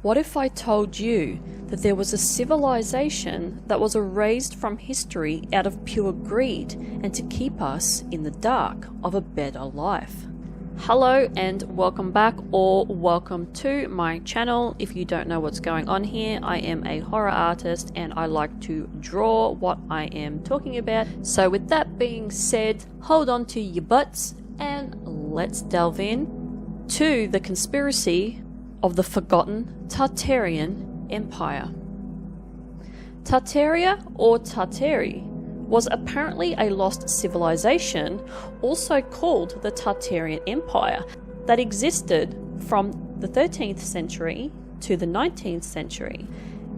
What if I told you that there was a civilization that was erased from history out of pure greed and to keep us in the dark of a better life? Hello and welcome back, or welcome to my channel. If you don't know what's going on here, I am a horror artist and I like to draw what I am talking about. So with that being said, hold on to your butts and let's delve in to the conspiracy of the forgotten Tartarian Empire. Tartaria, or Tartari, was apparently a lost civilization, also called the Tartarian Empire, that existed from the 13th century to the 19th century,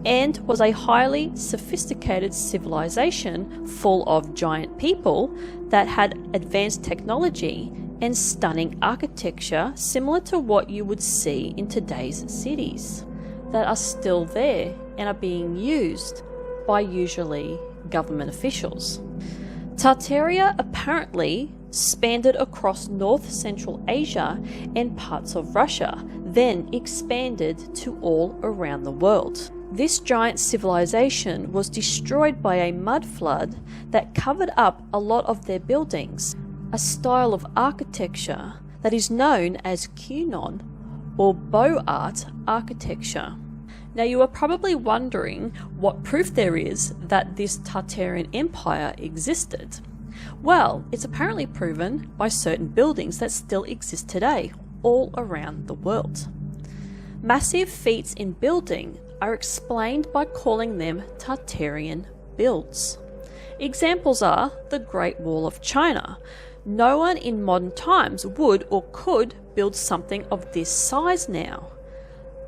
and was a highly sophisticated civilization full of giant people that had advanced technology and stunning architecture similar to what you would see in today's cities, that are still there and are being used by usually government officials. Tartaria apparently spanned across North Central Asia and parts of Russia, then expanded to all around the world. This giant civilization was destroyed by a mud flood that covered up a lot of their buildings, a style of architecture that is known as Canon or bow art architecture. Now you are probably wondering what proof there is that this Tartarian Empire existed. Well, it's apparently proven by certain buildings that still exist today all around the world. Massive feats in building are explained by calling them Tartarian builds. Examples are the Great Wall of China. No one in modern times would or could build something of this size now.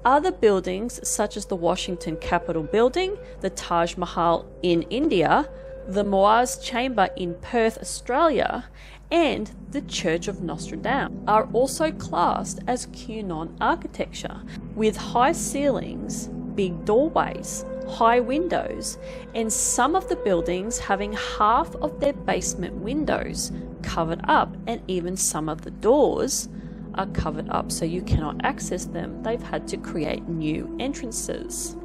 Other buildings such as the Washington Capitol Building, the Taj Mahal in India, the Moaz Chamber in Perth, Australia, and the Church of Notre Dame are also classed as Canon architecture, with high ceilings, big doorways, high windows, and some of the buildings having half of their basement windows covered up, and even some of the doors are covered up so you cannot access them. They've had to create new entrances.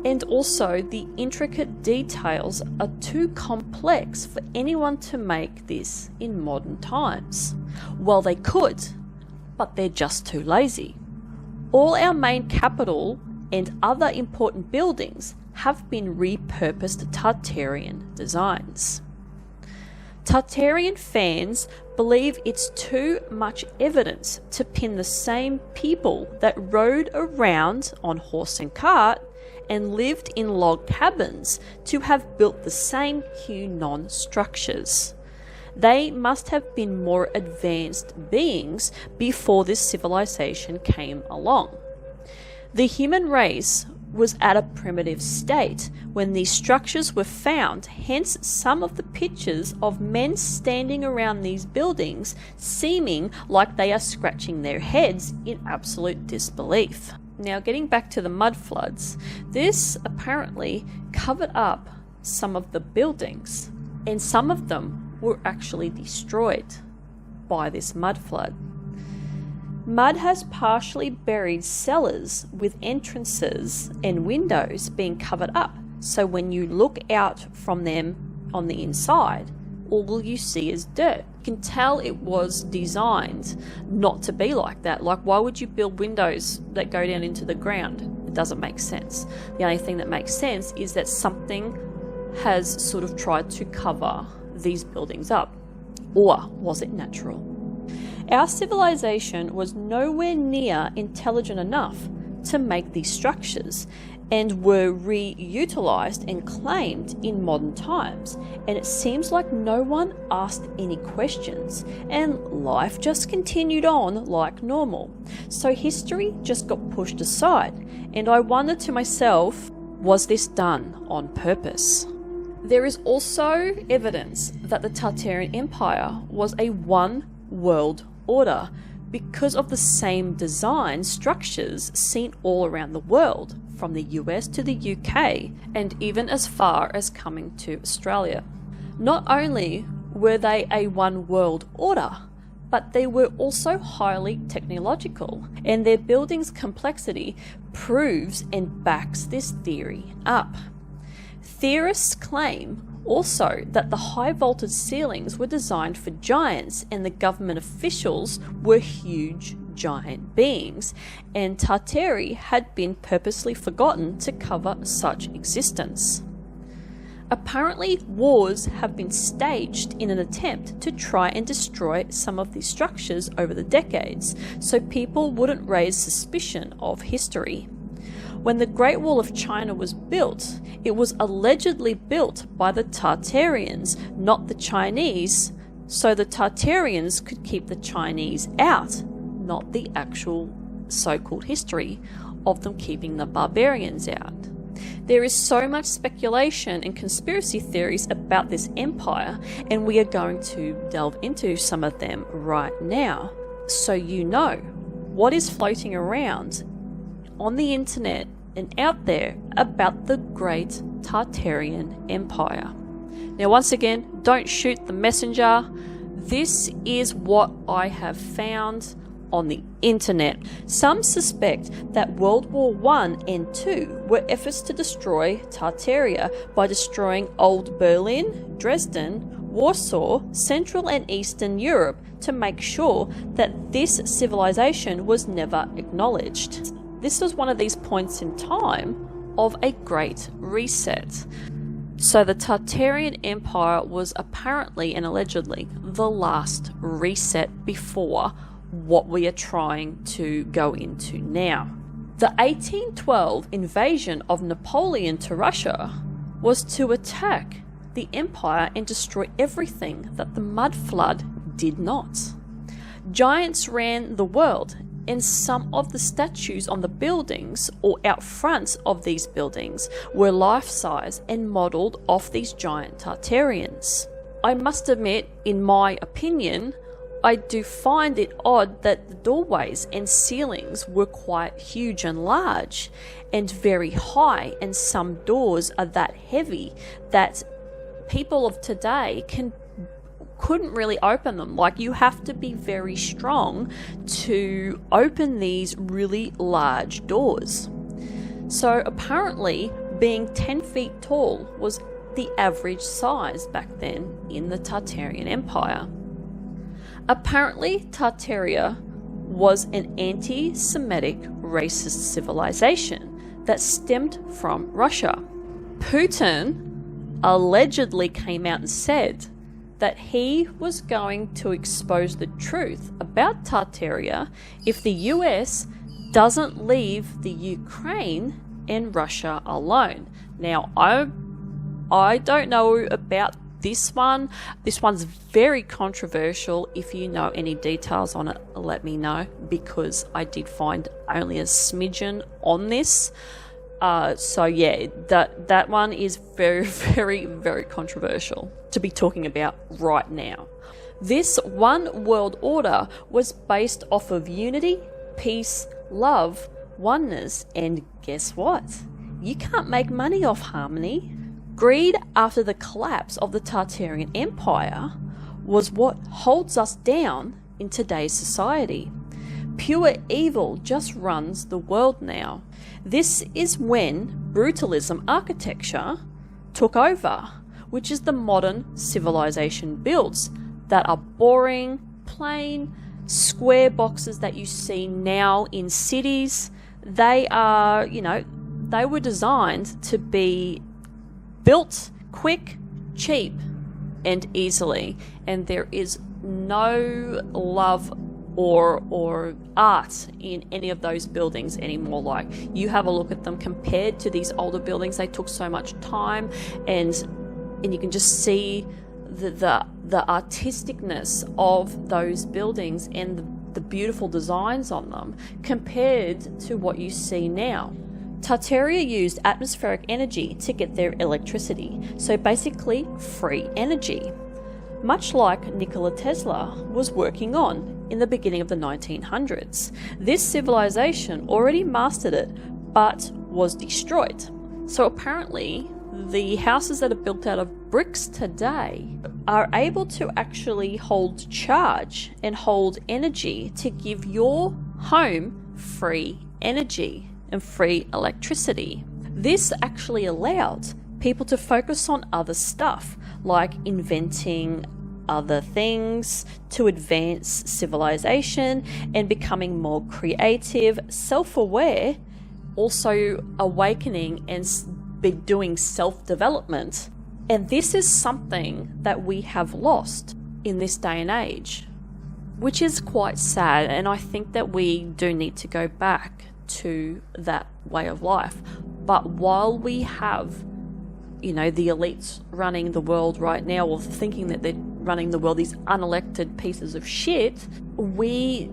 And also the intricate details are too complex for anyone to make this in modern times. Well, they could, but they're just too lazy. All our main capital and other important buildings have been repurposed Tartarian designs. Tartarian fans believe it's too much evidence to pin the same people that rode around on horse and cart and lived in log cabins to have built the same Canon structures. They must have been more advanced beings before this civilization came along. The human race was at a primitive state when these structures were found, hence some of the pictures of men standing around these buildings seeming like they are scratching their heads in absolute disbelief. Now, getting back to the mud floods, this apparently covered up some of the buildings, and some of them were actually destroyed by this mud flood. Mud has partially buried cellars with entrances and windows being covered up, so when you look out from them on the inside, all you see is dirt. You can tell it was designed not to be like that. Like, why would you build windows that go down into the ground? It doesn't make sense. The only thing that makes sense is that something has sort of tried to cover these buildings up. Or was it natural? Our civilization was nowhere near intelligent enough to make these structures, and were reutilized and claimed in modern times, and it seems like no one asked any questions and life just continued on like normal. So history just got pushed aside, and I wondered to myself, was this done on purpose? There is also evidence that the Tartarian Empire was a one world order because of the same design structures seen all around the world, from the US to the UK, and even as far as coming to Australia. Not only were they a one world order, but they were also highly technological, and their building's complexity proves and backs this theory up. Theorists claim also that the high vaulted ceilings were designed for giants, and the government officials were huge giant beings, and Tartari had been purposely forgotten to cover such existence. Apparently, wars have been staged in an attempt to try and destroy some of these structures over the decades, so people wouldn't raise suspicion of history. When the Great Wall of China was built, it was allegedly built by the Tartarians, not the Chinese, so the Tartarians could keep the Chinese out, not the actual so-called history of them keeping the barbarians out. There is so much speculation and conspiracy theories about this empire, and we are going to delve into some of them right now, so you know what is floating around on the internet and out there about the great Tartarian Empire. Now, once again, don't shoot the messenger. This is what I have found on the internet. Some suspect that World War I and II were efforts to destroy Tartaria by destroying old Berlin, Dresden, Warsaw, Central and Eastern Europe to make sure that this civilization was never acknowledged. This was one of these points in time of a great reset. So the Tartarian Empire was apparently and allegedly the last reset before what we are trying to go into now. The 1812 invasion of Napoleon to Russia was to attack the empire and destroy everything that the mud flood did not. Giants ran the world, and some of the statues on the buildings or out front of these buildings were life-size and modelled off these giant Tartarians. I must admit, in my opinion, I do find it odd that the doorways and ceilings were quite huge and large and very high, and some doors are that heavy that people of today couldn't really open them. Like, you have to be very strong to open these really large doors. So apparently being 10 feet tall was the average size back then in the Tartarian Empire. Apparently Tartaria was an anti-Semitic racist civilization that stemmed from Russia. Putin allegedly came out and said that he was going to expose the truth about Tartaria if the US doesn't leave the Ukraine and Russia alone. Now, I don't know about this one. This one's very controversial. If you know any details on it, let me know, because I did find only a smidgen on this. So yeah, that one is very, very, very controversial to be talking about right now. This one world order was based off of unity, peace, love, oneness, and guess what? You can't make money off harmony. Greed after the collapse of the Tartarian Empire was what holds us down in today's society. Pure evil just runs the world now. This is when brutalism architecture took over, which is the modern civilization builds that are boring, plain, square boxes that you see now in cities. They are, they were designed to be built quick, cheap, and easily. And there is no love or art in any of those buildings anymore. Like, you have a look at them compared to these older buildings, they took so much time, and you can just see the artisticness of those buildings and the beautiful designs on them compared to what you see now. Tartaria used atmospheric energy to get their electricity, so basically free energy, much like Nikola Tesla was working on in the beginning of the 1900s. This civilization already mastered it, but was destroyed. So apparently the houses that are built out of bricks today are able to actually hold charge and hold energy to give your home free energy and free electricity. This actually allowed people to focus on other stuff, like inventing other things to advance civilization and becoming more creative, self-aware, also awakening and be doing self-development. And this is something that we have lost in this day and age, which is quite sad. And I think that we do need to go back to that way of life. But while we have, the elites running the world right now, or thinking that they're running the world, these unelected pieces of shit, we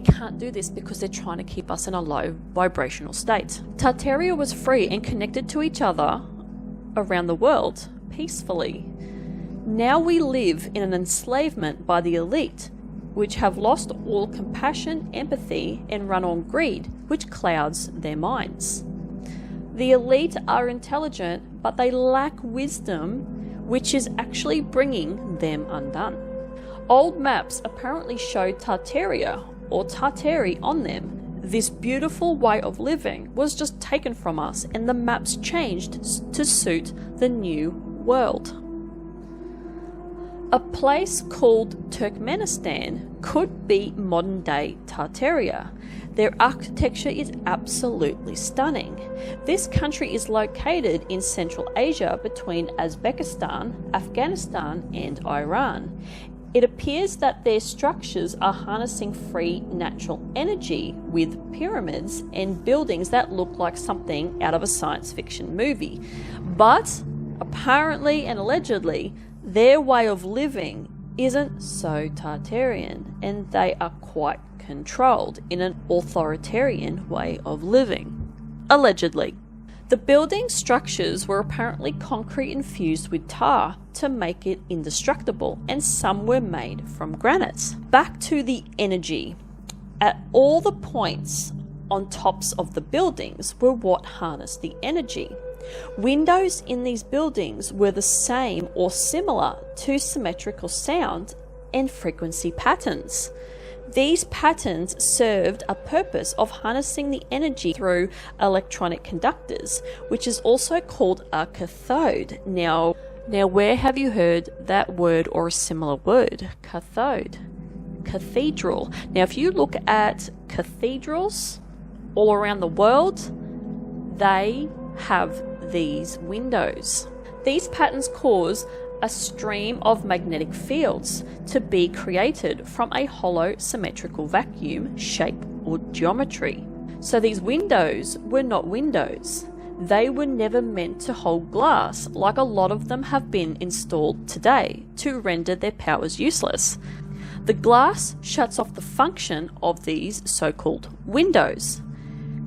can't do this because they're trying to keep us in a low vibrational state. Tartaria was free and connected to each other around the world peacefully. Now we live in an enslavement by the elite, which have lost all compassion, empathy, and run on greed, which clouds their minds. The elite are intelligent, but they lack wisdom, which is actually bringing them undone. Old maps apparently show Tartaria or Tartari on them. This beautiful way of living was just taken from us, and the maps changed to suit the new world. A place called Turkmenistan could be modern-day Tartaria. Their architecture is absolutely stunning. This country is located in Central Asia between Uzbekistan, Afghanistan, and Iran. It appears that their structures are harnessing free natural energy with pyramids and buildings that look like something out of a science fiction movie. But apparently and allegedly, their way of living isn't so Tartarian, and they are quite controlled in an authoritarian way of living. Allegedly. The building structures were apparently concrete infused with tar to make it indestructible, and some were made from granite. Back to the energy. At all the points on tops of the buildings were what harnessed the energy. Windows in these buildings were the same or similar to symmetrical sound and frequency patterns. These patterns served a purpose of harnessing the energy through electronic conductors, which is also called a cathode. Now where have you heard that word or a similar word? Cathode. Cathedral. Now if you look at cathedrals all around the world, they have these windows. These patterns cause a stream of magnetic fields to be created from a hollow symmetrical vacuum, shape, or geometry. So these windows were not windows. They were never meant to hold glass, like a lot of them have been installed today to render their powers useless. The glass shuts off the function of these so-called windows.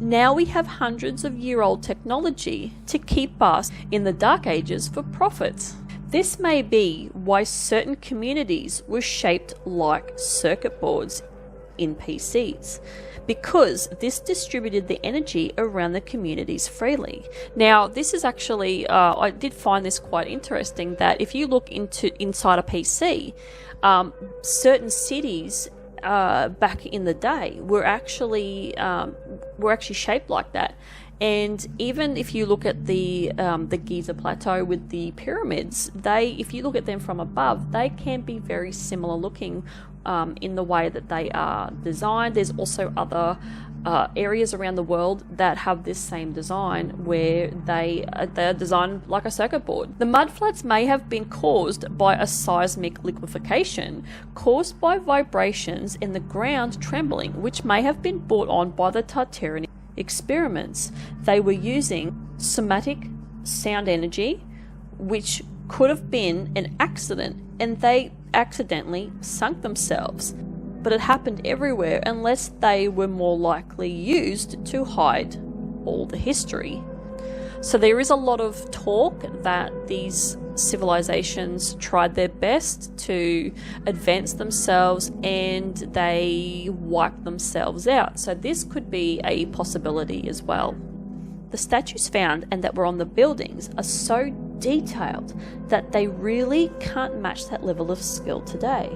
Now we have hundreds of year-old technology to keep us in the dark ages for profit. This may be why certain communities were shaped like circuit boards in PCs, because this distributed the energy around the communities freely. Now, this is actually, I did find this quite interesting, that if you look inside a PC, certain cities back in the day were actually shaped like that. And even if you look at the Giza Plateau with the pyramids, if you look at them from above, they can be very similar looking in the way that they are designed. There's also other areas around the world that have this same design, where they're designed like a circuit board. The mudflats may have been caused by a seismic liquefaction caused by vibrations in the ground trembling, which may have been brought on by the Tartarian experiments. They were using somatic sound energy, which could have been an accident, and they accidentally sunk themselves. But it happened everywhere, unless they were more likely used to hide all the history. So there is a lot of talk that these civilizations tried their best to advance themselves and they wiped themselves out. So this could be a possibility as well. The statues found and that were on the buildings are so detailed that they really can't match that level of skill today.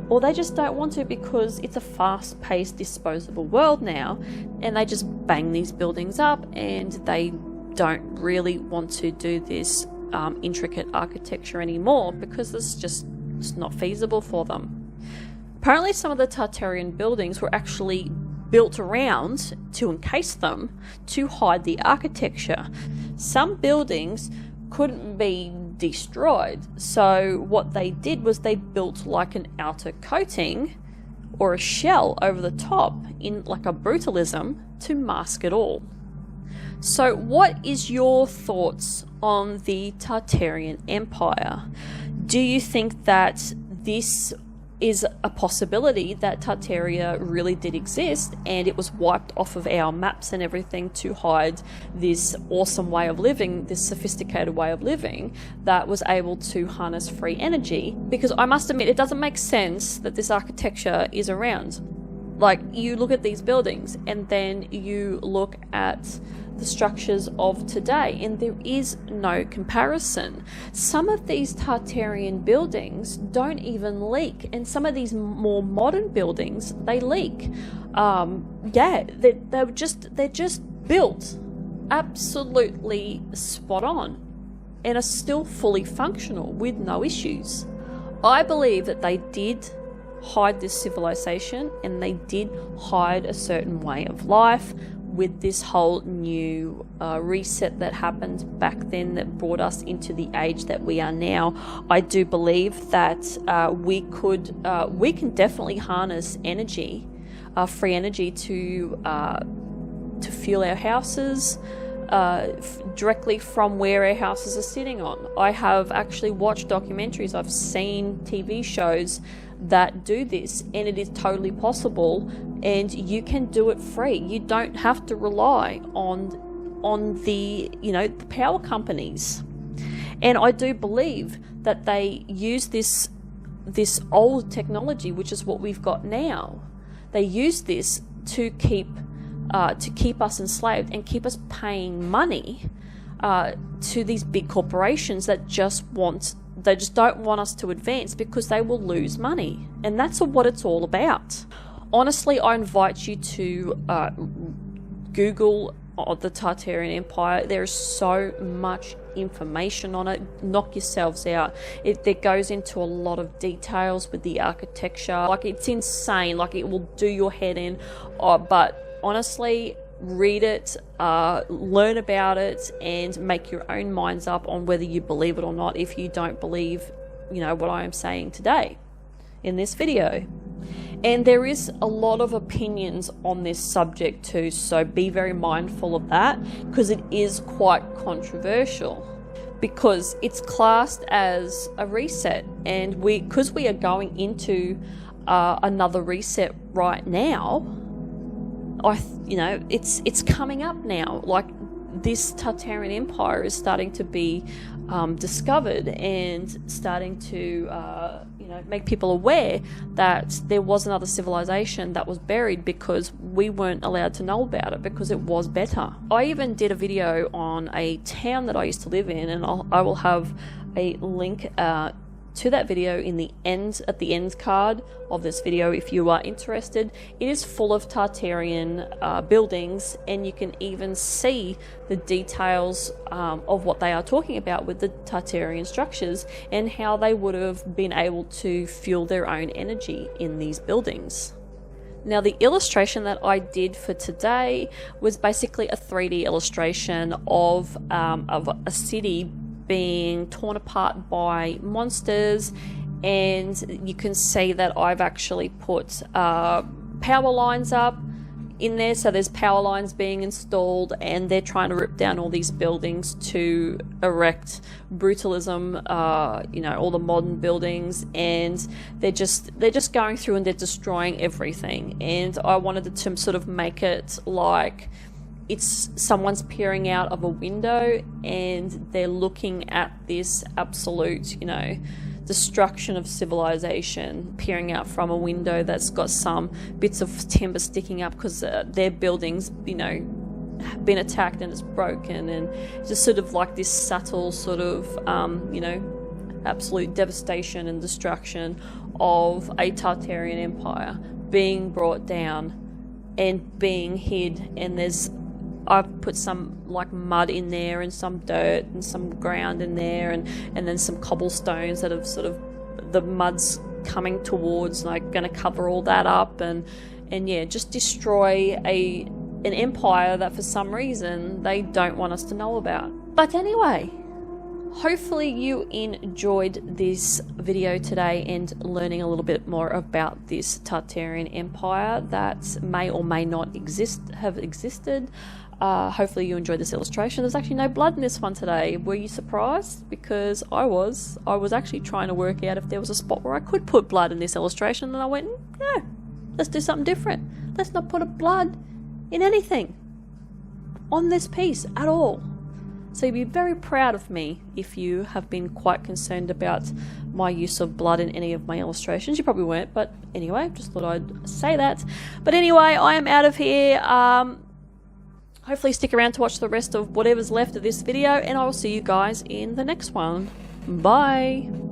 Or they just don't want to because it's a fast-paced, disposable world now, and they just bang these buildings up and they don't really want to do this intricate architecture anymore because it's not feasible for them. Apparently some of the Tartarian buildings were actually built around to encase them to hide the architecture. Some buildings couldn't be destroyed, so what they did was they built like an outer coating or a shell over the top in like a brutalism to mask it all. So what is your thoughts on the Tartarian Empire? Do you think that this is a possibility that Tartaria really did exist and it was wiped off of our maps and everything to hide this awesome way of living, this sophisticated way of living that was able to harness free energy? Because I must admit, it doesn't make sense that this architecture is around. Like, you look at these buildings and then you look at the structures of today, and there is no comparison. Some of these Tartarian buildings don't even leak, and some of these more modern buildings, they leak. They're just built absolutely spot on and are still fully functional with no issues. I believe that they did hide this civilization and they did hide a certain way of life with this whole new reset that happened back then that brought us into the age that we are now. I do believe that we can definitely harness energy, free energy to fuel our houses directly from where our houses are sitting on. I have actually watched documentaries, I've seen TV shows that do this, and it is totally possible, and you can do it free. You don't have to rely on the the power companies. And I do believe that they use this old technology, which is what we've got now. They use this to keep us enslaved and keep us paying money to these big corporations that just don't want us to advance because they will lose money. And that's what it's all about. Honestly, I invite you to Google the Tartarian Empire. There is so much information on it. Knock yourselves out. It goes into a lot of details with the architecture. Like, it's insane. Like, it will do your head in. But honestly, read it, learn about it, and make your own minds up on whether you believe it or not if you don't believe, what I am saying today in this video. And there is a lot of opinions on this subject too, so be very mindful of that, because it is quite controversial, because it's classed as a reset, and because we are going into another reset right now. It's coming up now. Like, this Tartarian Empire is starting to be discovered and starting to make people aware that there was another civilization that was buried because we weren't allowed to know about it because it was better. I even did a video on a town that I used to live in, and I will have a link to that video at the end card of this video if you are interested. It is full of Tartarian buildings, and you can even see the details of what they are talking about with the Tartarian structures and how they would have been able to fuel their own energy in these buildings. Now, the illustration that I did for today was basically a 3D illustration of a city being torn apart by monsters, and you can see that I've actually put power lines up in there. So there's power lines being installed, and they're trying to rip down all these buildings to erect brutalism, all the modern buildings, and they're just going through and they're destroying everything. And I wanted to sort of make it like it's someone's peering out of a window and they're looking at this absolute, destruction of civilization, peering out from a window that's got some bits of timber sticking up because their buildings, been attacked and it's broken, and just sort of like this subtle sort of, you know, absolute devastation and destruction of a Tartarian Empire being brought down and being hid. And I've put some like mud in there and some dirt and some ground in there, and then some cobblestones that have sort of, the mud's coming towards, like going to cover all that up, and yeah, just destroy an empire that for some reason they don't want us to know about. But anyway, hopefully you enjoyed this video today and learning a little bit more about this Tartarian Empire that may or may not have existed. Hopefully you enjoyed this illustration. There's actually no blood in this one today. Were you surprised? Because I was actually trying to work out if there was a spot where I could put blood in this illustration, and I went, no, let's do something different. Let's not put a blood in anything on this piece at all. So you'd be very proud of me if you have been quite concerned about my use of blood in any of my illustrations. You probably weren't, but anyway, just thought I'd say that. But anyway, I am out of here. Hopefully stick around to watch the rest of whatever's left of this video, and I will see you guys in the next one. Bye!